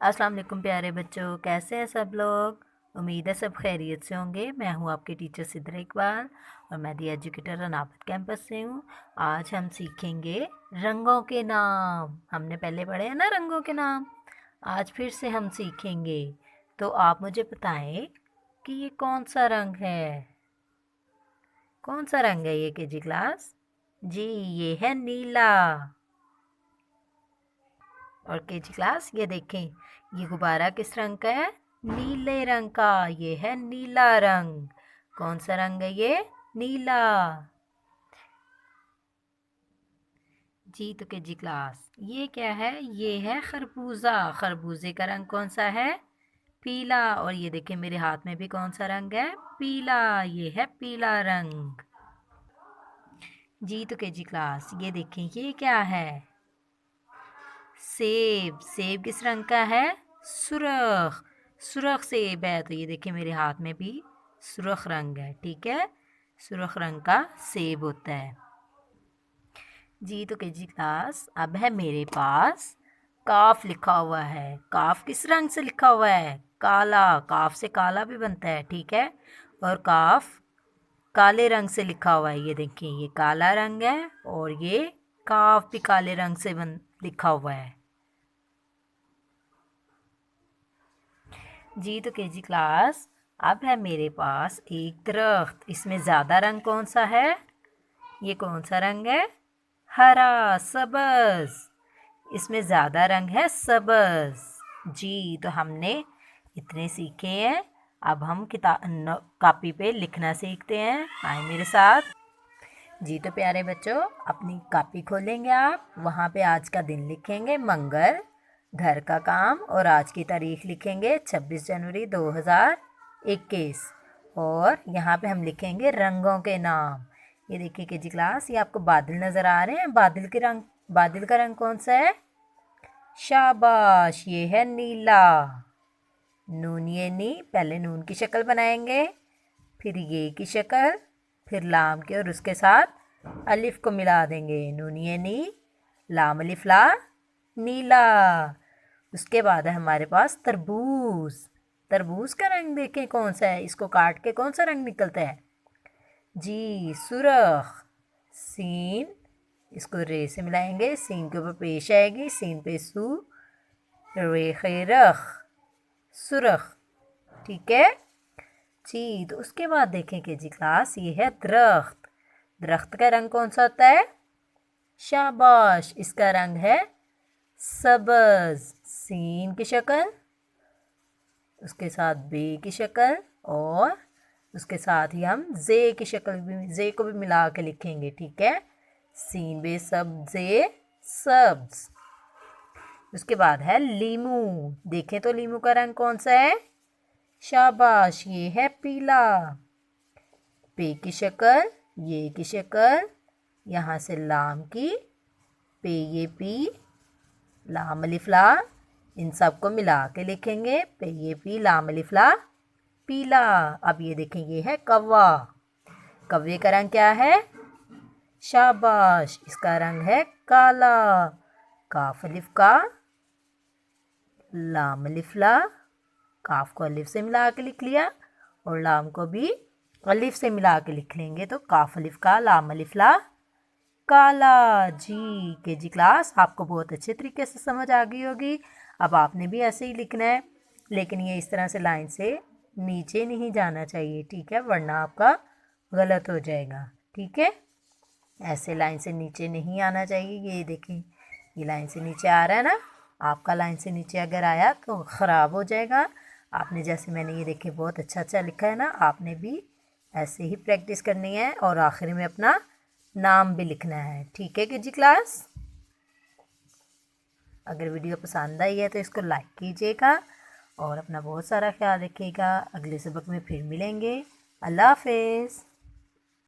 अस्सलाम वालेकुम प्यारे बच्चों, कैसे हैं सब लोग। उम्मीद है सब खैरियत से होंगे। मैं हूं आपकी टीचर सिद्रा इकबाल और मैं दी एजुकेटर अनापत कैंपस से हूं। आज हम सीखेंगे रंगों के नाम। हमने पहले पढ़े हैं ना रंगों के नाम, आज फिर से हम सीखेंगे। तो आप मुझे बताएं कि ये कौन सा रंग है। कौन सा रंग है ये केजी क्लास? जी, ये है नीला। और केजी क्लास ये देखें, ये गुब्बारा किस रंग का है? नीले रंग का। ये है नीला रंग। कौन सा रंग है ये? नीला। जी तो केजी क्लास ये क्या है? ये है खरबूजा। खरबूजे का रंग कौन सा है? पीला। और ये देखें मेरे हाथ में भी कौन सा रंग है? पीला। ये है पीला रंग। जी तो केजी क्लास ये देखें, ये क्या है? सेब। सेब किस रंग का है? सुर्ख। सुर्ख सेब है। तो ये देखिए मेरे हाथ में भी सुर्ख रंग है, ठीक है। सुर्ख रंग का सेब होता है। जी तो केजी क्लास अब है मेरे पास काफ लिखा हुआ है। काफ किस रंग से लिखा हुआ है? काला। काफ से काला भी बनता है, ठीक है। और काफ काले रंग से लिखा हुआ है। ये देखिए ये काला रंग है और ये काफ भी काले रंग से लिखा हुआ है। जी तो केजी क्लास अब है मेरे पास एक दरख्त। इसमें ज़्यादा रंग कौन सा है? ये कौन सा रंग है? हरा, सब्ज। इसमें ज़्यादा रंग है सब्ज। जी तो हमने इतने सीखे हैं। अब हम कापी पे लिखना सीखते हैं। आए मेरे साथ। जी तो प्यारे बच्चों, अपनी कापी खोलेंगे आप, वहाँ पे आज का दिन लिखेंगे मंगल, घर का काम और आज की तारीख लिखेंगे 26 जनवरी 2021। और यहाँ पे हम लिखेंगे रंगों के नाम। ये देखिए केजी क्लास, ये आपको बादल नज़र आ रहे हैं। बादल का रंग कौन सा है? शाबाश, ये है नीला। नून ये नी, पहले नून की शक्ल बनाएंगे, फिर ये की शक्ल, फिर लाम के और उसके साथ अलिफ को मिला देंगे। नून ये नी, लाम अलिफ ला, नीला। उसके बाद है हमारे पास तरबूज। तरबूज का रंग देखें कौन सा है? इसको काट के कौन सा रंग निकलता है? जी, सुरख। सीन, इसको रे से मिलाएंगे, सीन के ऊपर पेश आएगी, सीन पे सू, रे खैरख, सुरख, ठीक है जी। तो उसके बाद देखें कि जी क्लास, ये है दरख्त। दरख्त का रंग कौन सा होता है? शाबाश, इसका रंग है सब्ज। सीन की शक्ल, उसके साथ बे की शक्ल और उसके साथ ही हम जे की शक्ल भी, जे को भी मिला के लिखेंगे, ठीक है। सीन बे सब जे, सब्ज। उसके बाद है लीमू। देखें तो लीमू का रंग कौन सा है? शाबाश, ये है पीला। पे की शक्ल, ये की शक्ल, यहाँ से लाम की, पे ये पी, लाम अलिफ ला, इन सबको मिला के लिखेंगे पे ये पी, लाम अलिफ ला, पीला। अब ये देखें, ये है कौवा। कौवे का रंग क्या है? शाबाश, इसका रंग है काला। काफ अलिफ का, लाम अलिफ ला, काफ को अलिफ से मिला के लिख लिया और लाम को भी अलिफ से मिला के लिख लेंगे तो काफ अलिफ का, लाम अलिफ ला, काला। जी केजी क्लास, आपको बहुत अच्छे तरीके से समझ आ गई होगी। अब आपने भी ऐसे ही लिखना है, लेकिन ये इस तरह से लाइन से नीचे नहीं जाना चाहिए, ठीक है, वरना आपका गलत हो जाएगा, ठीक है। ऐसे लाइन से नीचे नहीं आना चाहिए। ये देखें, ये लाइन से नीचे आ रहा है ना, आपका लाइन से नीचे अगर आया तो ख़राब हो जाएगा। आपने जैसे मैंने ये देखे बहुत अच्छा अच्छा लिखा है ना, आपने भी ऐसे ही प्रैक्टिस करनी है और आखिर में अपना नाम भी लिखना है, ठीक है जी क्लास। अगर वीडियो पसंद आई है तो इसको लाइक कीजिएगा और अपना बहुत सारा ख्याल रखिएगा। अगले सबक में फिर मिलेंगे। अल्लाह हाफिज़।